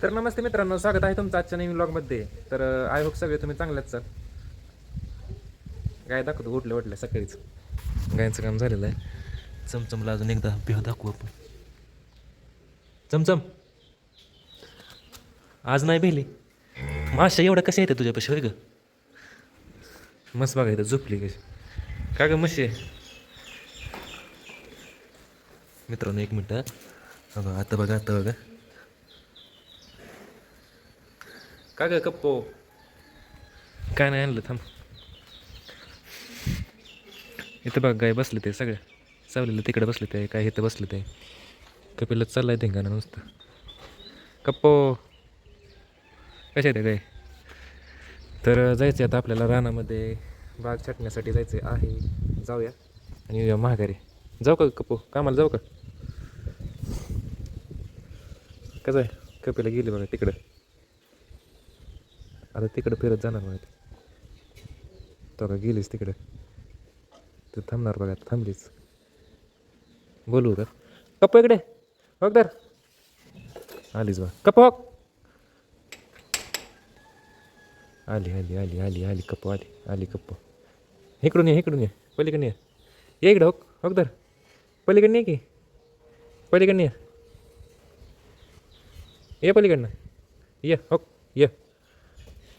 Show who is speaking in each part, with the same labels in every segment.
Speaker 1: तर नमस्ते मित्रांनो, स्वागत आहे तुमचं आजच्या नवीन व्लॉगमध्ये. तर आय होप सगळे तुम्ही चांगल्याच सर. गाय दाखवतो उठले सकाळीच. गायचं काम झालेलं आहे. चमचमला अजून एकदा बिह दाखवू आपण. चमचम आज नाही भेली माशा एवढं कशा येते तुझ्यापाशी होय ग? मस्त बघा झोपली कशी का ग म्हशी. मित्रांनो एक मिनटं आता बघा का ग कप्पो. काय नाही आणलं थांब. इथं बघ गाय बसले ते सगळ्या सावलेलं तिकडे बसले ते काय इथं बसले ते कपिलच चाललाय धिंगाणं नुसतं. कप्पो कशा येते गाय. तर जायचं आता आपल्याला रानामध्ये बाग छाटण्यासाठी जायचं आहे. जाऊया आणि येऊया महागारी. जाऊ का कप्पो कामाला जाऊ का? कसं आहे कपिला गेली बघा तिकडं. आता तिकडं फिरत जाणार बघा. तो का गेलीच तिकडं. तू थांबणार बघा थांबलीच. बोलू का कप्पो इकडे बघ तर. आलीच बा कप्पो. आली कप्पो आली कप्पो. इकडून ये पलीकडून ये इकडं हो तर पलीकडनं ये की पलीकडनं ये पलीकडनं ये हो ये.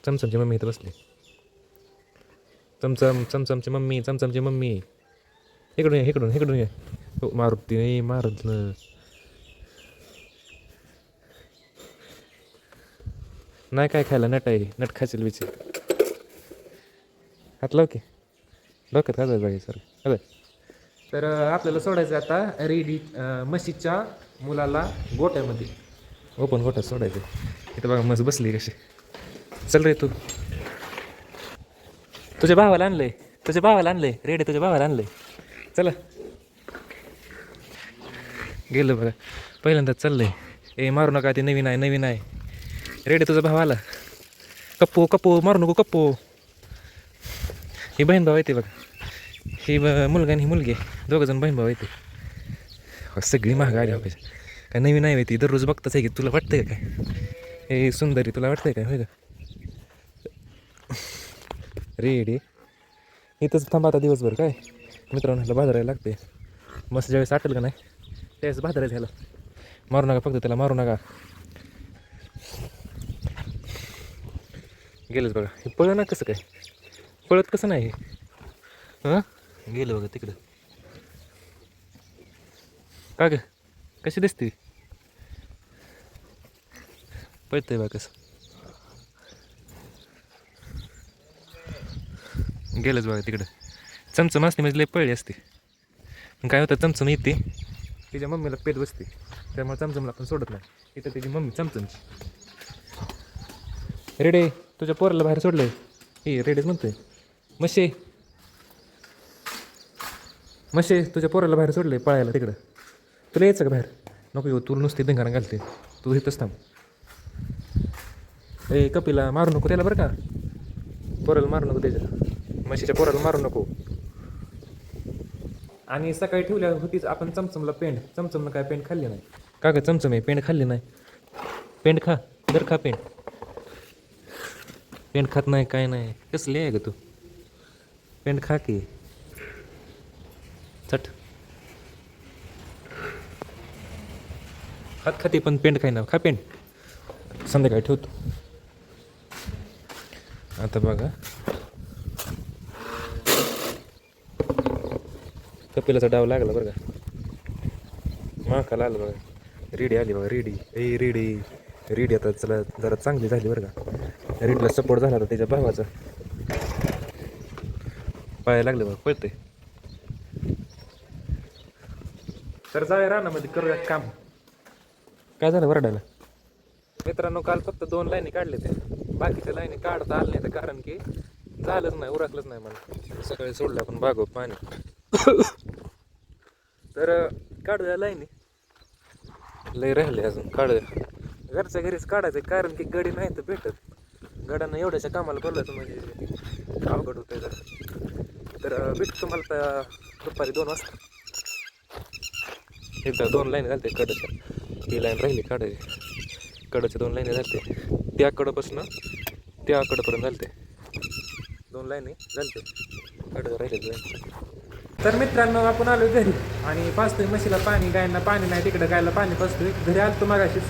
Speaker 1: चमचमची मम्मी इथं बसली. चमचमची मम्मी इकडून ये. हो मारुती नाही मारत नाही काय खायला नट आहे नट खायचं विचार. हात लाव की डोक्यात हात बघाय सर. तर आपल्याला सोडायचं आता रेडी म्हशीच्या मुलाला गोट्यामध्ये ओपन गोट्यात सोडायचं. इथं बघा मस्त बसली कशी. चल रे तू तुझ्या भावाला आणलंय रेडी तुझ्या भावाला आणलंय. चला गेलं बघा पहिल्यांदाच चाललंय. ए मारू नका ते नवीन आहे रेडी तुझा भाव आला. कप्पो मारू नको कप्पो. ही बहीण भाऊ येते बघा. ही मुलगा आणि ही मुलगी दोघंजण बहीण भाऊ येते. सगळी महाग आली हो काय नवीन आहे ती दररोज बघताच आहे की. तुला वाटतंय का काय हे सुंदरी तुला वाटतंय काय होय का? रेडी इथंच थांबा आता दिवसभर काय मित्रांनो. ह्याला भाजरायला लागते मस्त. ज्यावेळेस आटेल का नाही त्यावेळेस भाजरायचं ह्याला. मारू नका फक्त त्याला मारू नका. गेलंच बघा हे पळ ना कसं काय पळत कसं नाही हां. गेलं बघा तिकडं का ग कशी दिसते पळतंय बघा कसं. गेलंच बघा तिकडं. चमचम असते म्हणजे लय पळली असते. काय होतं चमचम येते तिच्या मम्मीला पेट बसते त्यामुळे चमचमला पण सोडत नाही. इथं त्याची मम्मी चमचमची. रेडे तुझ्या पोराला बाहेर सोडलंय. हे रेडेच म्हणतोय मशे तुझ्या पोराला बाहेर सोडलंय पळायला तिकडं. तुला यायचं का बाहेर. नको येऊ तू नुसती धिंगाणा घालते. तू इथंच थांब. ए कपिला मारू नको त्याला बरं का. पोराला मारू नको त्याच्या म्हशीच्या पोराला मारू नको. आणि सकाळी ठेवल्या होतीच आपण चमचमला पेंड. चमचमनं काय पेंड खाल्ली नाही का ग. चमचम आहे पेंड खाल्ली नाही. पेंड खा दर खा पेंड खात नाही काय नाही कसली आहे ग तू. पेंड खा की चट. खाते पण पेंड खाय ना खा पेंड. संध्याकाळी ठेवतो. आता बघा कपिलाचा डाव लागला बरं का. माकाला आलं बघा. रेडी आली बघा रेडी आता चला जरा चांगली झाली बरं का. रेडीला सपोर्ट झाला होता त्याच्या भावाचा. पाया लागले बघा पळते. तर जाऊया रानामध्ये करूया काम. काय झालं वरडायला मित्रांनो. काल फक्त 2 लाईनी काढले ते बाकीच्या लाईनी काढता आले नाही. कारण की झालंच नाही उरकलंच नाही मला. सकाळी सोडलं आपण बागो पाणी. तर काढूया लाईनी लय राहिले अजून काढूया. घरच्या घरीच काढायचं कारण की गडी नाही तर भेटत. गड्यांना एवढ्याच्या कामाला बोलवायचं म्हणजे अवघड होतंय जरा. तर भेटतो तुम्हाला तर दुपारी 2 वाजता. एकदा 2 लाईन घालते काढायच्या. ही लाईन राहिली काढायची. इकडच्या 2 लाईनी झालते, त्याकडपासून त्याकडपर्यंत झालते 2 लाईनी झालते, कडं राहिले. तर मित्रांनो आपण आलो घरी आणि पाचतोय म्हशीला पाणी, गायांना पाणी नाही, तिकडं गायला पाणी पाचतोय. घरी आलो मागाशीच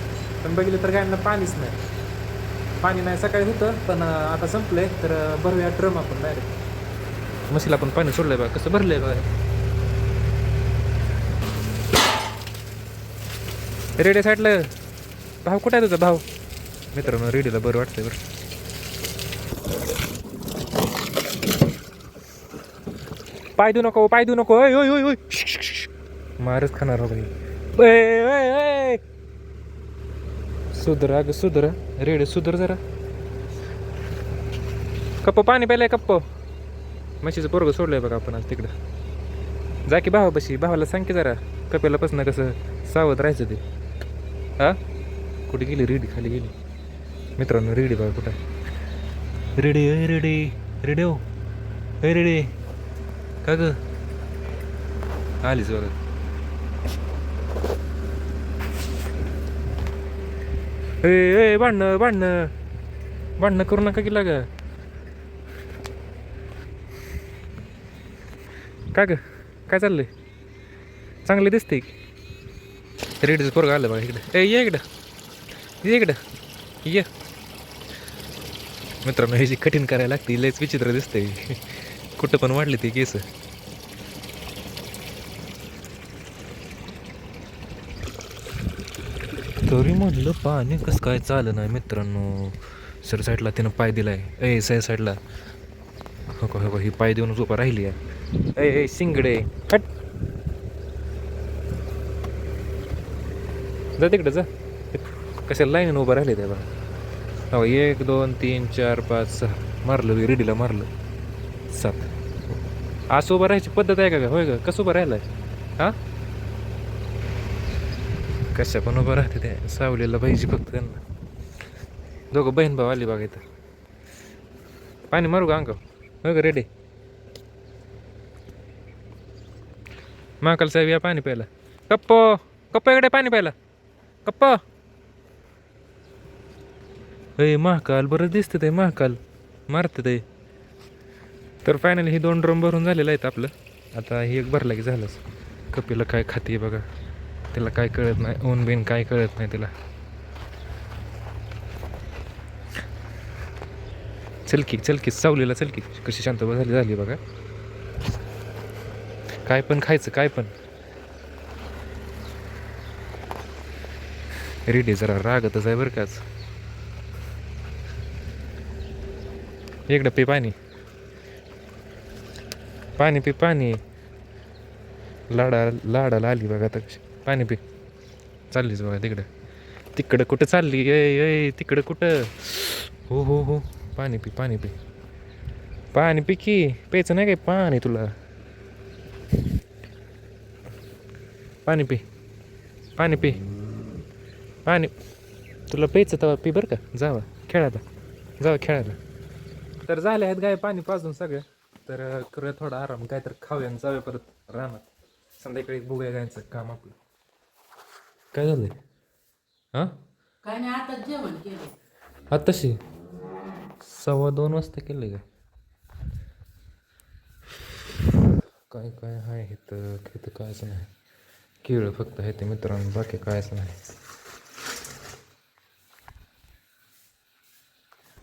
Speaker 1: पण बघितलं तर गायांना पाणीच नाही, पाणी नाही. सकाळी होतं पण आता संपलंय, तर भरूया ड्रम आपण डायरेक्ट. म्हशीला आपण पाणी सोडलंय बघा, कसं भरलंय बघा. रेडिओ साईडला भाऊ कुठं आहे तुझा भाऊ? मित्रांनो रेडिओला बरं वाटतंय बरं. पाय देऊ नको, पाय देऊ नको, ओय ओय ओय ओय, मारच खाणार हो भाई. सुधरा ग सुधरा, रेडिओ सुधर जरा. कप्प पाणी प्यायलाय, कप्प. म्हशीचं पोरगं सोडलंय बघा आपण आज तिकडं. जा की भावा बशी, भावाला सांग की जरा कपेला पासून कसं सावध राहायचं ते. हा कुठे गेली रेडी? खाली गेली. मित्रांनो रेडी बघा कुठं. रेडी अय रेडी, रेडिओ अय रेडी. का ग आलीच बघा. ए भांडणं भांडणं भांडणं करू नका की लागा. का ग काय चाललंय? चांगले दिसते की रेडीचं पोरगं आलं बघा इकडे. ए ये इकडं, ये इकडं ये. मित्रांनो ह्याची कठीण करायला लागते, लयच विचित्र दिसतंय. कुठं पण वाढली ती केस. तरी म्हटलं पाणी कसं काय चाललं नाही मित्रांनो. सर साईडला तिनं पाय दिलाय. ए सर साईडला हो का, हो का, ही पाय देऊनच उभा राहिली आहे. ए शिंगडे हट, जा तिकडे जा. कशाला लाईनीनं उभं राहिले त्या बघा. हो 1 2 3 4 5 6 मारलं रेडीला, मारलं 7. असं उभं राहायची पद्धत आहे का? होय का? कसं उभं राहिलाय? हां कशा पण उभं राहते त्या सावलीला पाहिजे फक्त त्यांना. दोघं बहीण भाऊ आली बघा इथं. पाणी मारू का अंगाव? हो का रेडी? महाकाल साहेब या पाणी प्यायला. कप्प कप्प इकडे पाणी प्यायला, कप्प. हे महाकाल बरं दिसतं ते, महाकाल मारतं ते. तर फायनली ही 2 ड्रम भरून झालेलं आहेत आपलं. आता ही एक भरला की झालंच. कपीला काय खाते बघा, तिला काय कळत नाही, ऊन बिन काय कळत नाही तिला. चलकी चलकी सावलीला चलकी, कशी शांत झाली बघा. काय पण खायचं, काय पण. रेडी जरा रागतच आहे बरं काच. इकडं पे पाणी, पाणी पी पाणी. लाडाला आली बघा आता कशी. पाणी पी. चाललीच बघा तिकडं. तिकडं कुठं चालली? ए तिकडं कुठं? हो हो हो, पाणी पी पाणी पी, पाणी पी की. प्यायचं नाही काय पाणी तुला? पाणी पी, पाणी पी, पाणी तुला प्यायचं तेव्हा पी बरं का. जावा खेळायला, जावा खेळायला. तर झाले आहेत गाय पाणी पाजून सगळं. तर करूया थोडा आराम, काय तर खाऊया आणि जाऊया परत रानात. संध्याकाळी बघूया गायचं काम आपलं. काय झालंय? हां
Speaker 2: काय नाही, आता जेवण केलं.
Speaker 1: आत्ताशी 1:15 वाजता केलं काय? काय आहे इथं? इथं कायच नाही, केळं फक्त आहे ते मित्रांनो, बाकी कायच नाही.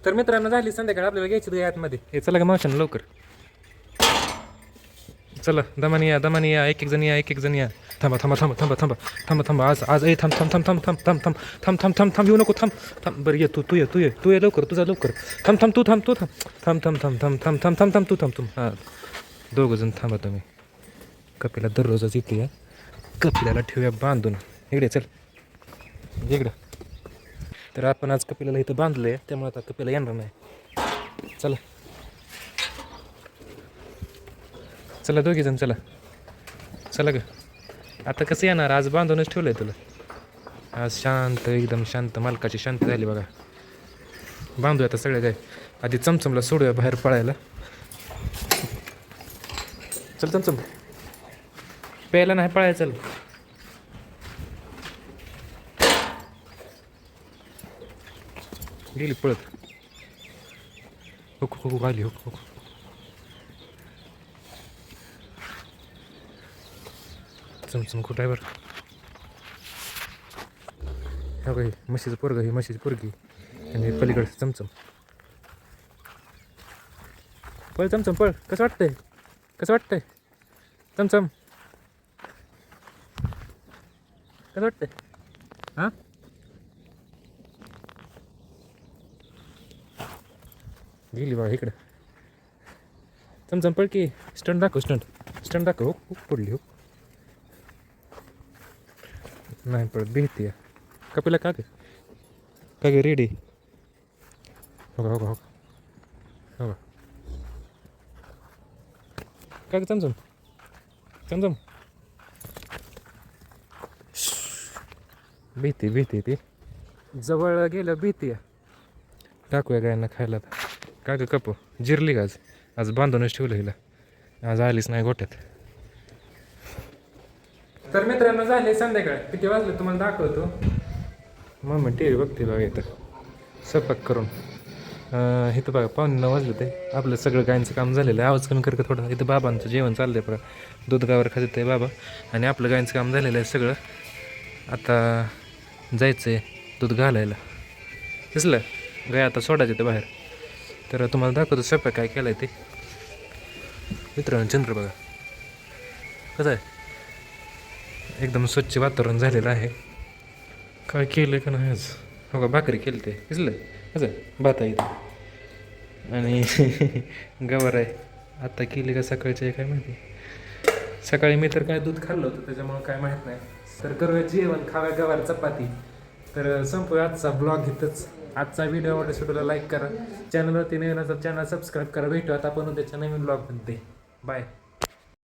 Speaker 1: तर मित्रांनो झाली संध्याकाळ, आपल्याला घ्यायची आतमध्ये. हे चला का मावशानं लवकर. चला दमानी या, एक जण या. थांबा थांबा थांबा थांबा थांबा थांबा थांबा. आज ए थांब थांब थांब थांब थांब थांब थांब थांब थांब थांब थांब येऊ नको. थांब बरं ये, तू ये लवकर, तुझा लवकर. थांब तू थांब तू. हां दोघं जण थांबा तुम्ही. कपिला दररोजच येते या. कपिलाला ठेवूया बांधून. इकडे चल इकडं. तर आपण आज कपिलाला इथं बांधलं आहे, त्यामुळे आता कपिला येणार नाही. चला दोघी जण चला ग. आता कसं येणार? आज बांधूनच ठेवलं आहे तुला. आज शांत, एकदम शांत, मालकाची शांत झाली बघा. बांधूया आता सगळं काय. आधी चमचमला सोडूया बाहेर पळायला. चल चमचम, प्यायला नाही पळायला. चल गेली पळत. हुक हुक आली हुक हुक. चमचम कुठं आहे बरं. हा काही म्हशीचं पोरगं, ही म्हशीची पोरगी आणि पलीकडचं चमचम. पळ चमचम पळ. कसं वाटतंय, कसं वाटतंय चमचम, कसं वाटतंय हां. गेली बा इकडं. चमचम पळ की. स्टंट दाखव, स्टंट दाखव. हो खूप पडली हो. नाही पडत, भीती आहे. कपिला का गे रेडी. हो का हो का हो का हो का. काय चमचम, चमचम. भीती ती जवळ गेलं भीती आहे. टाकूया गायना खायला. का ग कपू जिरली का आज बांधूनच ठेवलं हिला. आज आलीच नाही गोट्यात. तर मित्रांनो झाले संध्याकाळ. किती वाजले तुम्हाला दाखवतो. मग टी व्ही बघते बघा इथं स्वयंपाक करून. इथं बघा 9:15 वाजले ते. आपलं सगळं गायचं काम झालेलं आहे. आवाज कमी कर थोडं. इथं बाबांचं जेवण चाललं आहे. परत दूध गावर खात आहे बाबा. आणि आपलं गायचं काम झालेलं आहे सगळं. आता जायचं आहे दूध घालायला. दिसलं गाय आता सोडायचं ते बाहेर. तर तुम्हाला दाखवतो स्वयंपाक काय केलं आहे ते. मित्रांनो चंद्र बघा कसं आहे. एकदम स्वच्छ वातावरण झालेलं आहे. काय केलं का नाही आज. हो का भाकरी केली ते दिसलं कसं भात आहे इथं. आणि गवार आहे. आता केली का सकाळची आहे काय माहिती. सकाळी मी तर काय दूध खाल्लं होतं त्याच्यामुळं काय माहीत नाही. तर करूया जेवण, खाव्या गवार चपाती. तर संपूया आजचा ब्लॉग इथंच. आजचा व्हिडिओ आवडला व्हिडिओला लाईक करा. चॅनलवरती नवीन असेल चॅनल सबस्क्राईब करा. भेटू आता आपण उद्याच्या नवीन ब्लॉगमध्ये. बाय.